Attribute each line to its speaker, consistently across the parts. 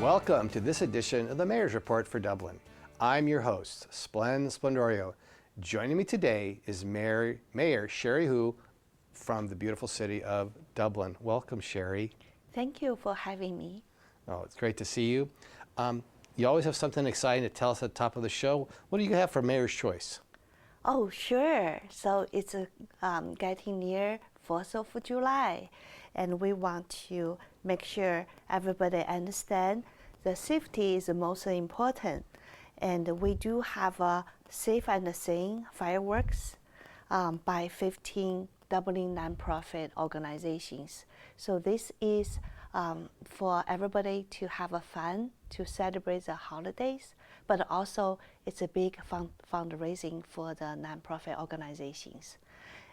Speaker 1: Welcome to this edition of the Mayor's Report for Dublin. I'm your host, Splendorio. Joining me today is Mayor Sherry Hu from the beautiful city of Dublin. Welcome, Sherry.
Speaker 2: Thank you for having me.
Speaker 1: Oh, it's great to see you. You always have something exciting to tell us at the top of the show. What do you have for Mayor's Choice?
Speaker 2: Oh, sure. So it's getting near 4th of July, and we want to make sure everybody understand the safety is the most important. And we do have a safe and sane fireworks by 15 Dublin nonprofit organizations. So this is for everybody to have a fun, to celebrate the holidays, but also it's a big fundraising for the nonprofit organizations.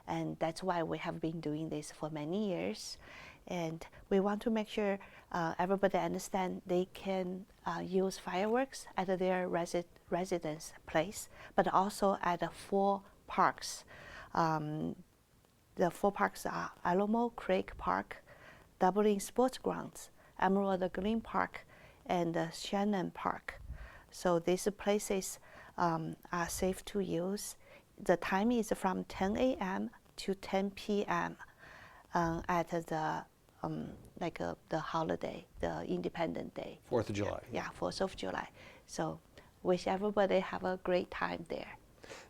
Speaker 2: And that's why we have been doing this for many years. And we want to make sure everybody understand they can use fireworks at their residence place, but also at the 4 parks. The 4 parks are Alamo Creek Park, Dublin Sports Grounds, Emerald Green Park, and Shannon Park. So these places are safe to use. The time is from 10 a.m. to 10 p.m. At the the holiday, the Independence Day.
Speaker 1: 4th of July.
Speaker 2: Yeah, 4th of July. So wish everybody have a great time there.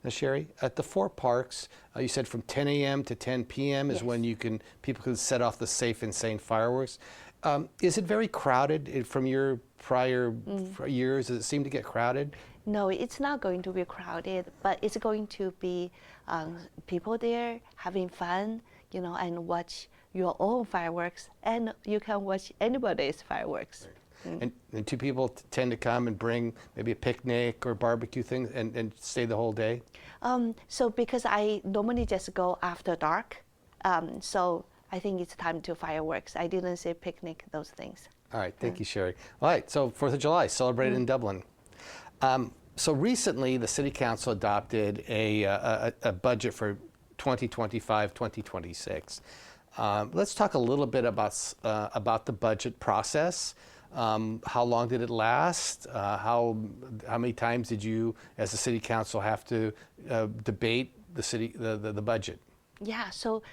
Speaker 1: Now, Sherry, at the 4 parks, you said from 10 a.m. to 10 p.m. is
Speaker 2: Yes.
Speaker 1: when people can set off the safe and sane fireworks. Is it very crowded from your prior years? Does it seem to get crowded?
Speaker 2: No, it's not going to be crowded, but it's going to be people there having fun, and watch your own fireworks, and you can watch anybody's fireworks.
Speaker 1: And do people tend to come and bring maybe a picnic or barbecue things and stay the whole day?
Speaker 2: So because I normally just go after dark, so I think it's time to fireworks. I didn't say picnic, those things.
Speaker 1: All right, thank you, Sherry. All right, so 4th of July, celebrated in Dublin. So recently, the City Council adopted a budget for 2025-2026. Let's talk a little bit about the budget process. How long did it last? How many times did you, as the City Council, have to debate the budget?
Speaker 2: Yeah, so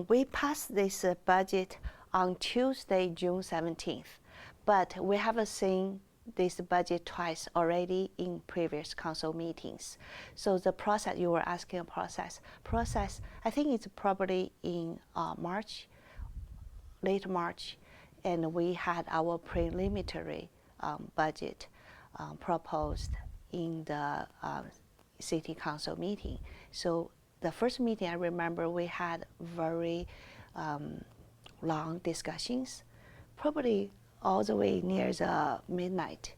Speaker 2: we passed this budget on Tuesday, June 17th, but we haven't seen this budget twice already in previous council meetings. So the process, you were asking a process, I think it's probably in March, late March, and we had our preliminary budget proposed in the city council meeting. So the first meeting, I remember we had very long discussions, probably all the way near the midnight.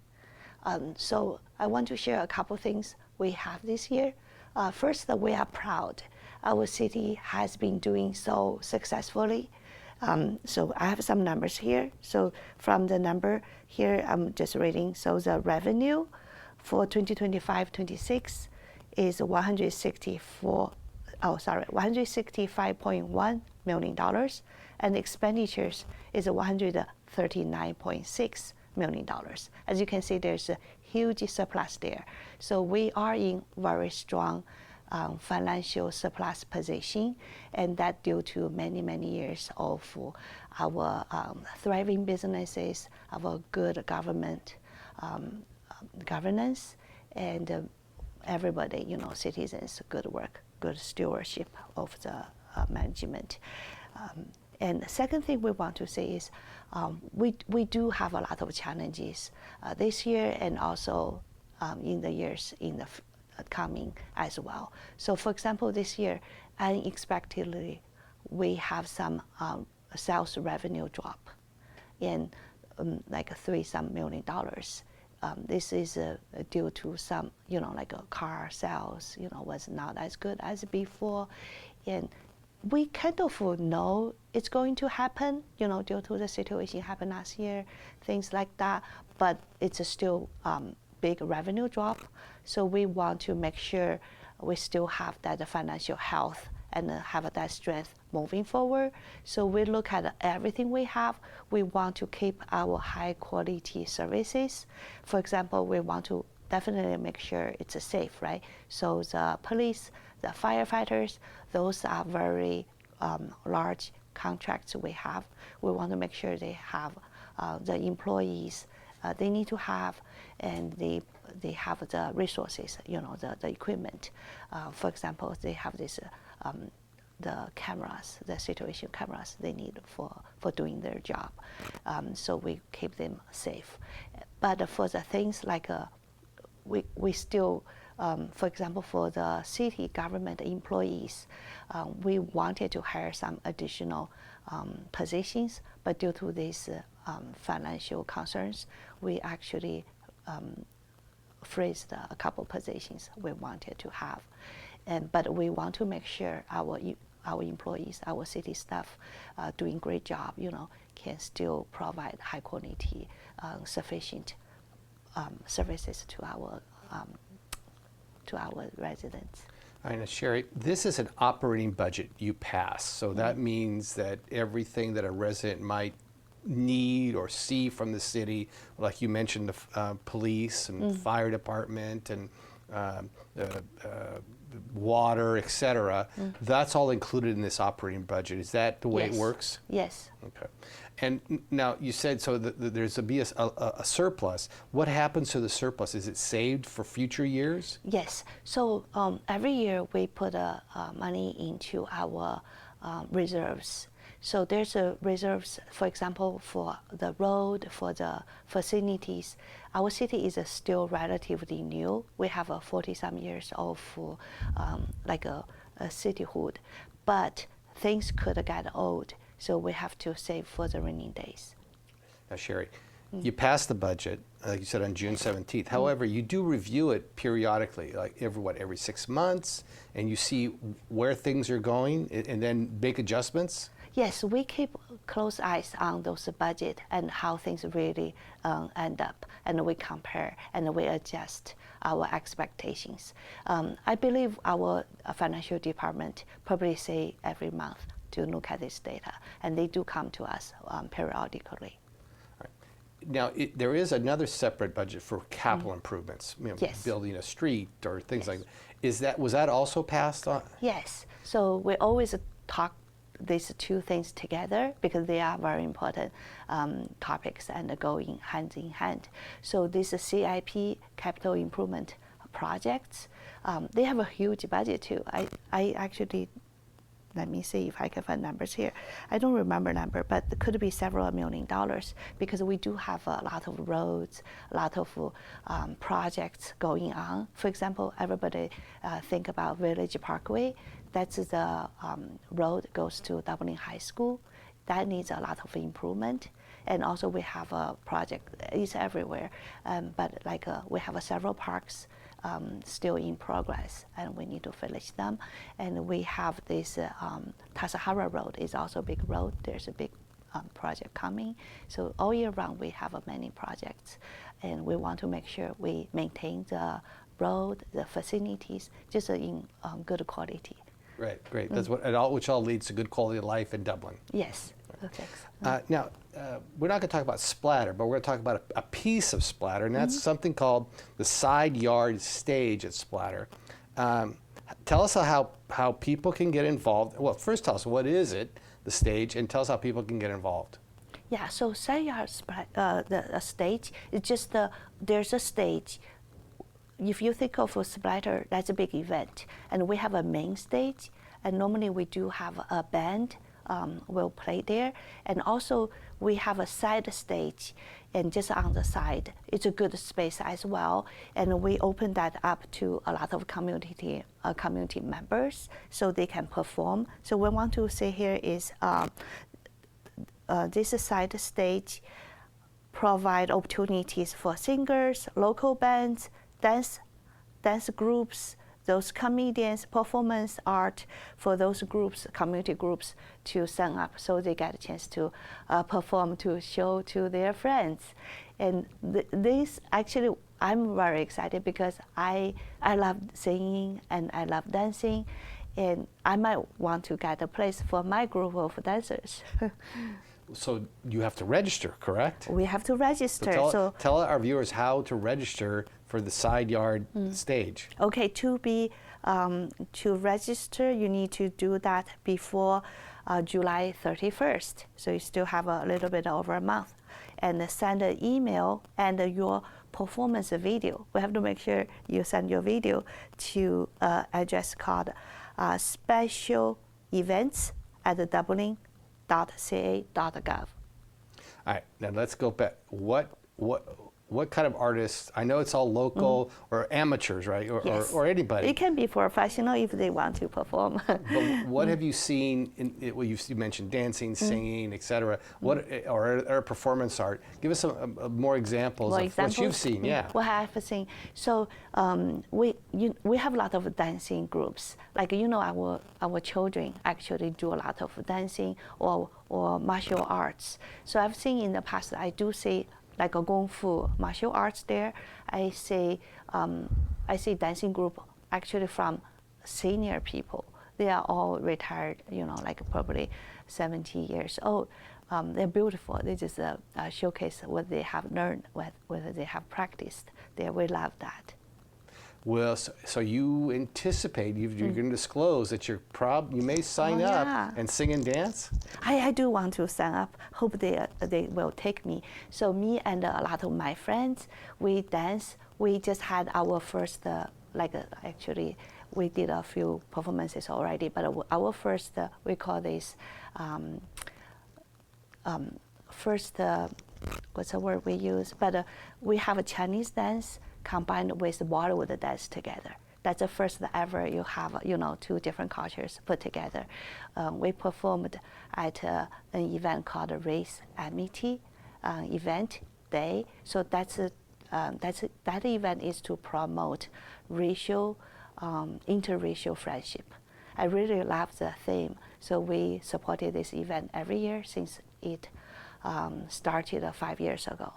Speaker 2: So I want to share a couple things we have this year. First, we are proud. Our city has been doing so successfully. So I have some numbers here. So from the number here, I'm just reading. So the revenue for 2025-26 is $165.1 million, and expenditures is $139.6 million. As you can see, there's a huge surplus there. So we are in very strong financial surplus position, and that due to many, many years of our thriving businesses, our good government governance, and everybody, citizens, good work, good stewardship of the management. And the second thing we want to say is we do have a lot of challenges this year and also in the years in the coming as well. So for example, this year, unexpectedly, we have some sales revenue drop in like $3 million. This is due to some, car sales, was not as good as before. And we kind of know it's going to happen, due to the situation happened last year, things like that, but it's still big revenue drop. So we want to make sure we still have that financial health and have that strength moving forward. So we look at everything we have. We want to keep our high quality services. For example, we want to definitely make sure it's safe, right? So the police, the firefighters, those are very large contracts we have. We want to make sure they have the employees they need to have, and they have the resources, the equipment. For example, they have this the cameras, the situation cameras they need for doing their job. So we keep them safe. But for the things like we still, for example, for the city government employees, we wanted to hire some additional positions, but due to these financial concerns, we actually freezed a couple positions we wanted to have. But we want to make sure our employees, our city staff, doing great job, can still provide high quality, sufficient services to our residents.
Speaker 1: All right, now Sherry, this is an operating budget you pass, so that means that everything that a resident might need or see from the city, like you mentioned, the police and fire department and water, et cetera, that's all included in this operating budget. Is that the way it works?
Speaker 2: Yes.
Speaker 1: Okay. And now you said so that there's a surplus. What happens to the surplus? Is it saved for future years?
Speaker 2: Yes. So every year we put money into our reserves. So there's a reserves, for example, for the road, for the facilities. Our city is still relatively new. We have 40-some years of like a cityhood, but things could get old, so we have to save for the rainy days.
Speaker 1: Now, Sherry, you passed the budget, like you said, on June 17th. However, you do review it periodically, like every 6 months, and you see where things are going and then make adjustments?
Speaker 2: Yes, we keep close eyes on those budget and how things really end up, and we compare and we adjust our expectations. I believe our financial department probably say every month to look at this data, and they do come to us periodically.
Speaker 1: Now, there is another separate budget for capital improvements,
Speaker 2: Yes.
Speaker 1: building a street or things like that. Was that also passed on?
Speaker 2: Yes. So we always talk these two things together because they are very important topics and going hand in hand. So this CIP, capital improvement projects, they have a huge budget too. I actually, let me see if I can find numbers here. I don't remember number, but it could be several $1 million because we do have a lot of roads, a lot of projects going on. For example, everybody think about Village Parkway. That's the road goes to Dublin High School. That needs a lot of improvement. And also we have a project, it's everywhere, but like we have several parks still in progress, and we need to finish them. And we have this Tasahara Road is also a big road. There's a big project coming. So all year round we have many projects, and we want to make sure we maintain the road, the facilities, just in good quality.
Speaker 1: Right, great. That's which all leads to good quality of life in Dublin.
Speaker 2: Yes. Okay.
Speaker 1: Now, we're not going to talk about splatter, but we're going to talk about a piece of splatter, and that's something called the side yard stage at Splatter. Tell us how people can get involved. Well, first tell us what is it, the stage, and tell us how people can get involved.
Speaker 2: Yeah, so side yard the stage is just there's a stage. If you think of a splatter, that's a big event, and we have a main stage, and normally we do have a band will play there, and also we have a side stage, and just on the side, it's a good space as well, and we open that up to a lot of community members, so they can perform. So we want to say here is this side stage provide opportunities for singers, local bands, dance groups, those comedians, performance art for those groups, community groups to sign up so they get a chance to perform, to show to their friends. And this actually, I'm very excited because I love singing and I love dancing. and I might want to get a place for my group of dancers.
Speaker 1: So you have to register, correct?
Speaker 2: We have to register.
Speaker 1: Tell our viewers how to register for the side yard stage.
Speaker 2: Okay, to register, you need to do that before July 31st. So you still have a little bit over a month. And send an email and your performance video. We have to make sure you send your video to address called special events at dublin.ca.gov.
Speaker 1: All right, now let's go back. What kind of artists? I know it's all local or amateurs, right?
Speaker 2: Yes.
Speaker 1: Or anybody.
Speaker 2: It can be professional if they want to perform.
Speaker 1: But what have you seen? Well, you mentioned dancing, singing, etc. What or performance art? Give us some more examples of what you've seen. Yeah.
Speaker 2: What I have seen. So we have a lot of dancing groups. Like our children actually do a lot of dancing or martial arts. So I've seen in the past. I do see like a Kung Fu martial arts there. I see dancing group actually from senior people. They are all retired, like probably 70 years old. They're beautiful. They just showcase what they have learned, whether they have practiced. We love that.
Speaker 1: Well, so you anticipate you're going to disclose that you may sign up and sing and dance?
Speaker 2: I do want to sign up. Hope they will take me. So me and a lot of my friends, we dance. We just had our first, actually, we did a few performances already, but our first, we call this what's the word we use? But we have a Chinese dance combined with Bollywood dance together. That's the first ever you have, two different cultures put together. We performed at an event called Race Amity event day. So that event is to promote interracial friendship. I really love the theme. So we supported this event every year since it started 5 years ago.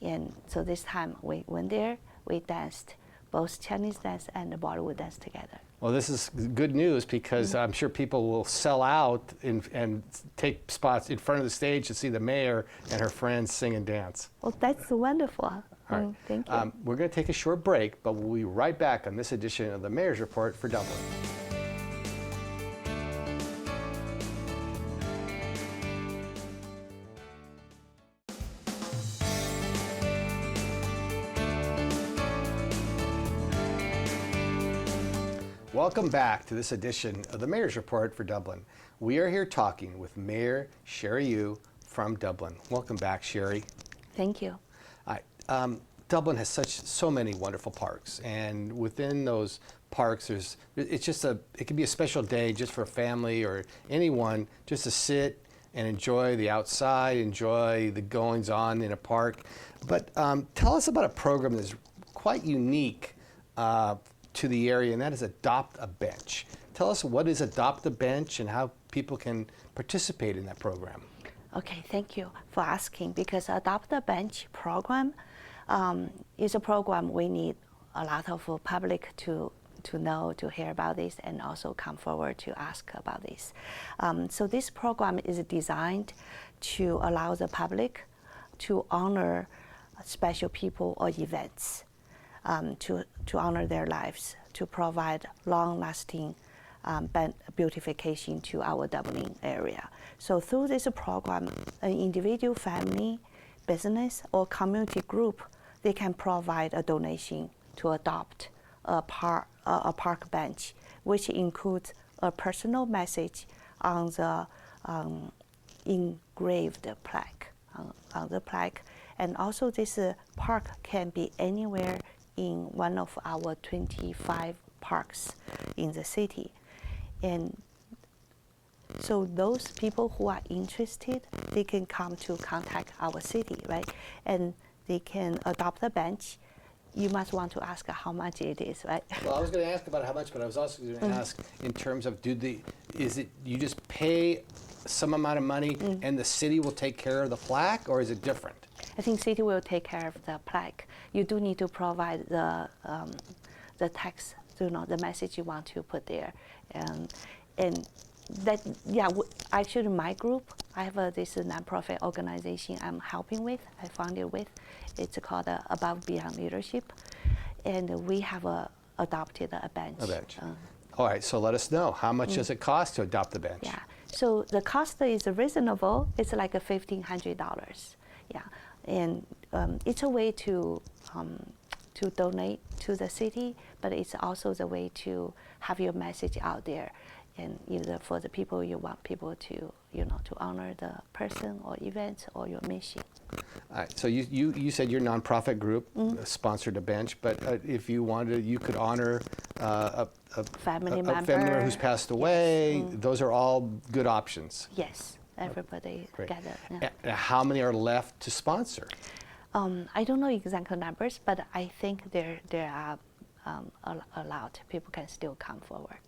Speaker 2: And so this time we went there, we danced both Chinese dance and the Bollywood dance together.
Speaker 1: Well, this is good news because I'm sure people will sell out and take spots in front of the stage to see the mayor and her friends sing and dance.
Speaker 2: Well, that's wonderful.
Speaker 1: All right.
Speaker 2: Thank you.
Speaker 1: We're going to take a short break, but we'll be right back on this edition of the Mayor's Report for Dublin. Welcome back to this edition of the Mayor's Report for Dublin. We are here talking with Mayor Sherry Yu from Dublin. Welcome back, Sherry.
Speaker 2: Thank you.
Speaker 1: All right. Dublin has so many wonderful parks, and within those parks, it can be a special day just for a family or anyone just to sit and enjoy the outside, enjoy the goings on in a park. But tell us about a program that's quite unique to the area, and that is Adopt a Bench. Tell us what is Adopt a Bench and how people can participate in that program.
Speaker 2: Okay, thank you for asking, because Adopt a Bench program is a program we need a lot of public to know, to hear about this, and also come forward to ask about this. So this program is designed to allow the public to honor special people or events, to honor their lives, to provide long-lasting beautification to our Dublin area. So through this program, an individual, family, business, or community group, they can provide a donation to adopt a park bench, which includes a personal message on the engraved plaque, on the plaque. And also this park can be anywhere in one of our 25 parks in the city. And so those people who are interested, they can come to contact our city, right? And they can adopt a bench. You must want to ask how much it is, right?
Speaker 1: Well, I was going to ask about how much, but I was also going to ask in terms of is it you just pay some amount of money and the city will take care of the plaque, or is it different?
Speaker 2: I think city will take care of the plaque. You do need to provide the tax you know, the message you want to put there. And that, yeah, actually my group, I have this nonprofit organization I'm helping with, I founded with. It's called Above Beyond Leadership. And we have adopted a bench.
Speaker 1: A bench. All right, so let us know. How much does it cost to adopt the bench?
Speaker 2: Yeah, so the cost is reasonable. It's like $1,500. Yeah, and it's a way to donate to the city, but it's also the way to have your message out there, and either for the people you want people to, you know, to honor the person or event or your mission.
Speaker 1: All right, so you said your nonprofit group sponsored a bench, but if you wanted, you could honor a
Speaker 2: Family
Speaker 1: a
Speaker 2: member.
Speaker 1: family member who's passed away.
Speaker 2: Yes.
Speaker 1: Those are all good options.
Speaker 2: Yes, everybody
Speaker 1: Great.
Speaker 2: gather. Yeah.
Speaker 1: How many are left to sponsor?
Speaker 2: I don't know exact numbers, but I think there are a lot. People can still come forward.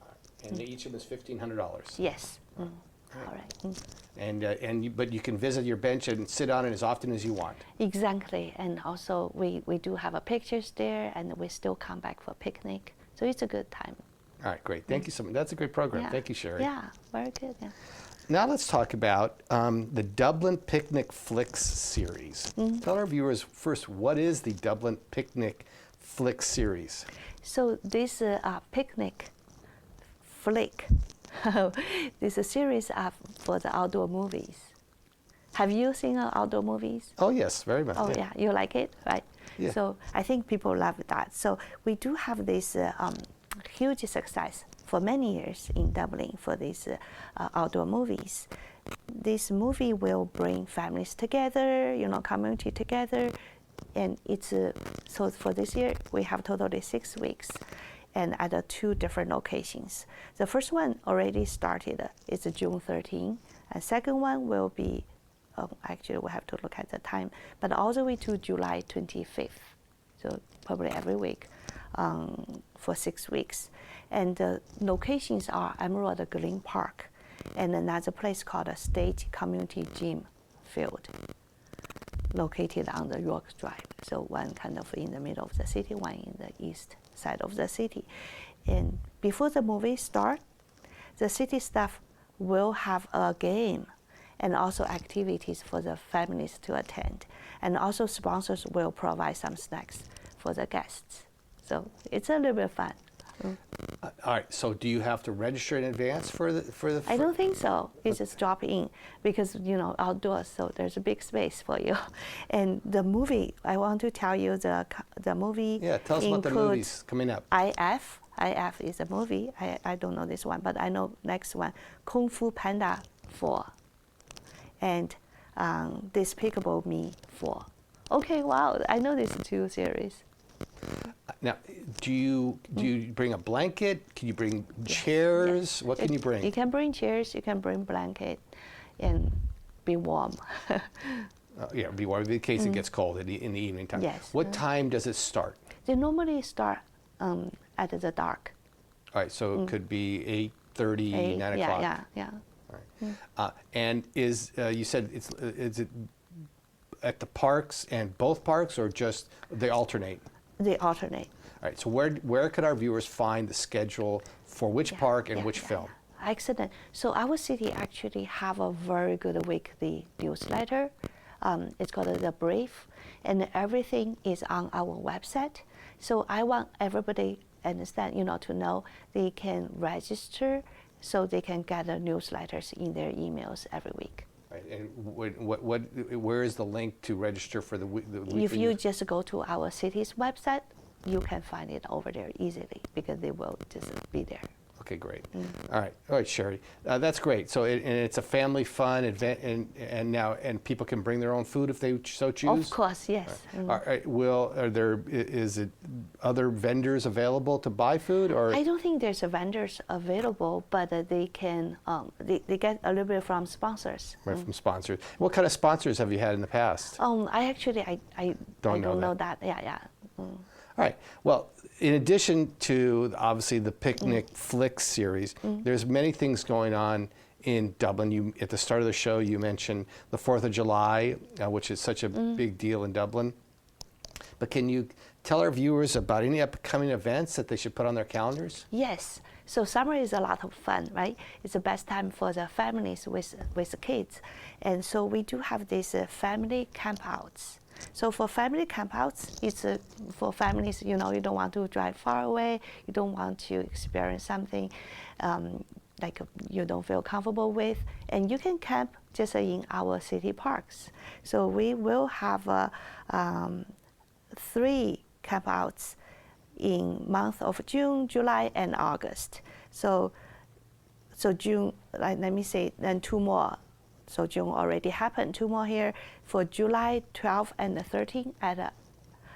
Speaker 1: And each of them is $1,500.
Speaker 2: Yes. All right.
Speaker 1: But you can visit your bench and sit on it as often as you want.
Speaker 2: Exactly. And also we do have pictures there, and we still come back for picnic. So it's a good time.
Speaker 1: All right, great. Thank you so much. That's a great program.
Speaker 2: Yeah.
Speaker 1: Thank you, Sherry.
Speaker 2: Yeah, very good. Yeah.
Speaker 1: Now let's talk about the Dublin Picnic Flicks series. Tell our viewers first, what is the Dublin Picnic Flicks series?
Speaker 2: So this picnic flick, this is a series for the outdoor movies. Have you seen outdoor movies?
Speaker 1: Oh yes, very much.
Speaker 2: Oh yeah, you like it, right?
Speaker 1: Yeah.
Speaker 2: So I think people love that. So we do have this huge success for many years in Dublin for these outdoor movies. This movie will bring families together, you know, community together, and it's so for this year we have totally 6 weeks, and at 2 different locations. The first one already started. It's June 13, and second one will be. Actually, we have to look at the time, but all the way to July 25th. So probably every week for 6 weeks. And the locations are Emerald Green Park and another place called a State Community Gym Field, located on the York Drive. So one kind of in the middle of the city, one in the east side of the city. And before the movie starts, the city staff will have a game and also activities for the families to attend. And also sponsors will provide some snacks for the guests. So it's a little bit fun.
Speaker 1: All right. So do you have to register in advance for the?
Speaker 2: I don't think so. It's just drop in because, you know, outdoors, so there's a big space for you. And the movie, I want to tell you the movie.
Speaker 1: Yeah, tell us about the movies coming up.
Speaker 2: IF is a movie. I don't know this one, but I know next one, Kung Fu Panda 4. And Despicable Me 4. Okay, wow, I know these 2 series.
Speaker 1: Now, do you bring a blanket? Can you bring chairs?
Speaker 2: Yes.
Speaker 1: What can you bring?
Speaker 2: You can bring chairs, you can bring blanket, and be warm.
Speaker 1: Yeah, be warm in case it gets cold in the evening time.
Speaker 2: Yes.
Speaker 1: What time does it start?
Speaker 2: They normally start at the dark.
Speaker 1: All right, so it could be 8:30, 9 o'clock.
Speaker 2: Yeah.
Speaker 1: All right. And you said is it at the parks and both parks, or just they alternate?
Speaker 2: They alternate.
Speaker 1: All right. So where could our viewers find the schedule for which park and which film?
Speaker 2: Excellent. So our city actually have a very good weekly newsletter. It's called The Brief, and everything is on our website. So I want everybody understand, you know, to know they can register so they can get the newsletters in their emails every week.
Speaker 1: Right. And where is the link to register for the weekly?
Speaker 2: If you just go to our city's website, you can find it over there easily because they will just be there.
Speaker 1: Okay, great. All right, Sherry, that's great. So and it's a family fun event, and people can bring their own food if they so choose.
Speaker 2: Of course, yes.
Speaker 1: All right. Is it other vendors available to buy food, or?
Speaker 2: I don't think there's a vendors available, but they can they get a little bit from sponsors.
Speaker 1: Right, from sponsors. What kind of sponsors have you had in the past?
Speaker 2: I don't know that. Yeah.
Speaker 1: All right. Well, in addition to obviously the Picnic Flicks series, there's many things going on in Dublin. At the start of the show, you mentioned the 4th of July, which is such a big deal in Dublin. But can you tell our viewers about any upcoming events that they should put on their calendars?
Speaker 2: Yes. So summer is a lot of fun, right? It's the best time for the families with the kids. And so we do have these family campouts. So for family campouts, it's for families, you know, you don't want to drive far away, you don't want to experience something like you don't feel comfortable with, and you can camp just in our city parks. So we will have 3 campouts in month of June, July, and August. So June, let me say, then 2 more. So June already happened, 2 more here for July 12th and the 13th at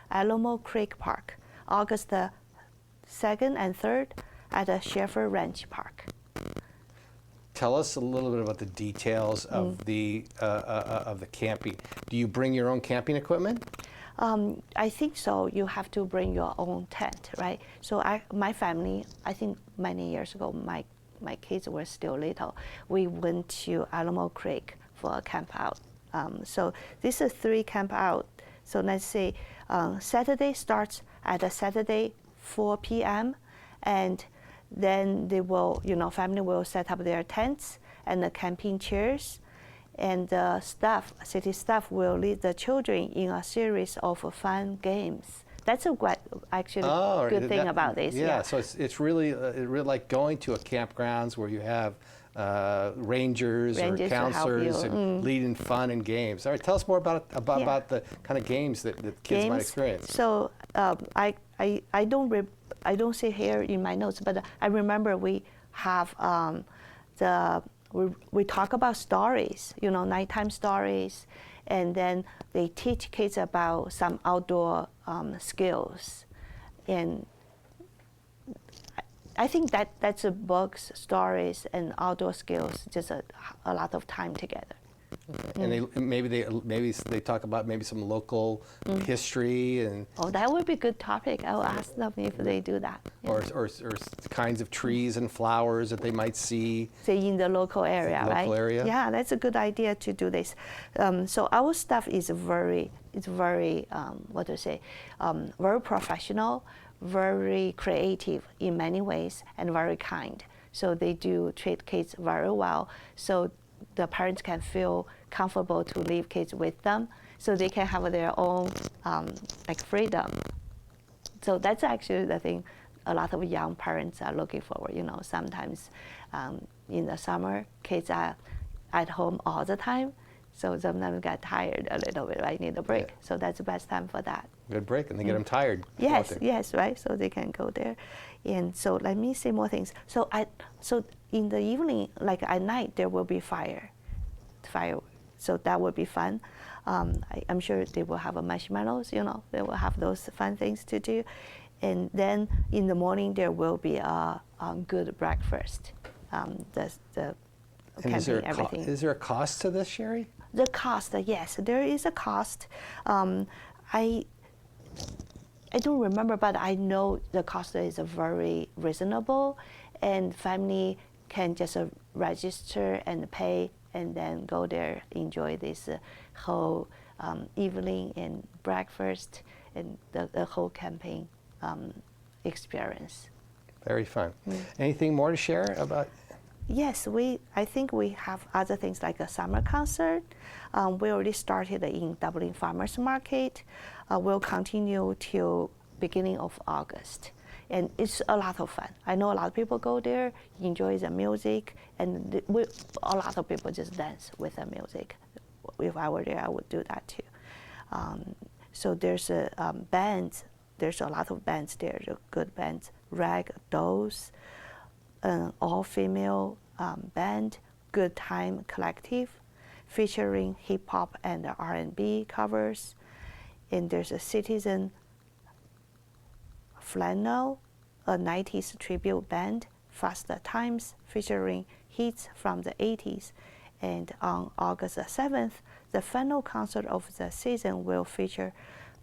Speaker 2: Alamo Creek Park. August the 2nd and 3rd at the Schaefer Ranch Park.
Speaker 1: Tell us a little bit about the details of the camping. Do you bring your own camping equipment?
Speaker 2: I think so. You have to bring your own tent, right? So my family, I think many years ago, my kids were still little. We went to Alamo Creek for a camp out. So this is 3 camp out. So let's say Saturday starts at a Saturday 4 p.m. and then they will, you know, family will set up their tents and the camping chairs. And the city staff will lead the children in a series of fun games. That's a good thing about this.
Speaker 1: Yeah, so it's really like going to a campgrounds where you have rangers or counselors and leading fun and games. All right, tell us more about the kind of games that kids might experience.
Speaker 2: So I don't see here in my notes, but I remember we have we talk about stories, you know, nighttime stories, and then they teach kids about some outdoor skills. And I think that's a books, stories, and outdoor skills, just a lot of time together.
Speaker 1: And maybe they talk about maybe some local history and.
Speaker 2: Oh, that would be a good topic. I will ask them if they do that. Yeah.
Speaker 1: Or kinds of trees and flowers that they might see.
Speaker 2: Say in the local area, right?
Speaker 1: Local area.
Speaker 2: Yeah, that's a good idea to do this. So our staff is very very professional, very creative in many ways, and very kind. So they do treat kids very well. So the parents can feel comfortable to leave kids with them, so they can have their own freedom. So that's actually the thing a lot of young parents are looking for. You know, sometimes in the summer, kids are at home all the time, so sometimes get tired a little bit, right? Need a break. Yeah. So that's the best time for that.
Speaker 1: Good break, and they get them tired.
Speaker 2: Yes, right. So they can go there. And so let me say more things. So in the evening, like at night, there will be fire. So that will be fun. I'm sure they will have marshmallows. You know, they will have those fun things to do. And then in the morning, there will be a good breakfast. Camping, everything.
Speaker 1: Is there a cost to this, Sherry?
Speaker 2: The cost, yes, there is a cost. I don't remember, but I know the cost is very reasonable, and family can just register and pay, and then go there, enjoy this whole evening and breakfast and the whole camping experience.
Speaker 1: Very fun. Anything more to share about?
Speaker 2: Yes, I think we have other things like a summer concert. We already started in Dublin Farmers Market. We'll continue till beginning of August. And it's a lot of fun. I know a lot of people go there, enjoy the music, and a lot of people just dance with the music. If I were there, I would do that too. So there's bands. There's a lot of bands there, good bands. Rag Dolls, all-female band, Good Time Collective, featuring hip-hop and R&B covers. And there's a Citizen Flannel, a 90s tribute band, Faster Times, featuring hits from the 80s. And on August 7th, the final concert of the season will feature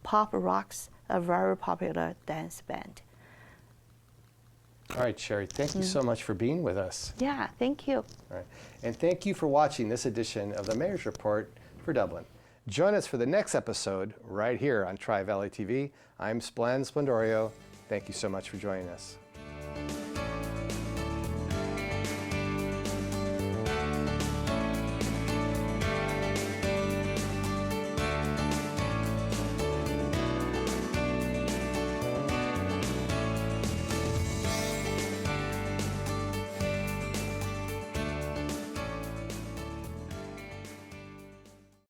Speaker 2: Pop Rocks, a very popular dance band.
Speaker 1: All right, Sherry, thank you so much for being with us.
Speaker 2: Yeah, thank you.
Speaker 1: All right. And thank you for watching this edition of the Mayor's Report for Dublin. Join us for the next episode right here on Tri-Valley TV. I'm Splendorio. Thank you so much for joining us.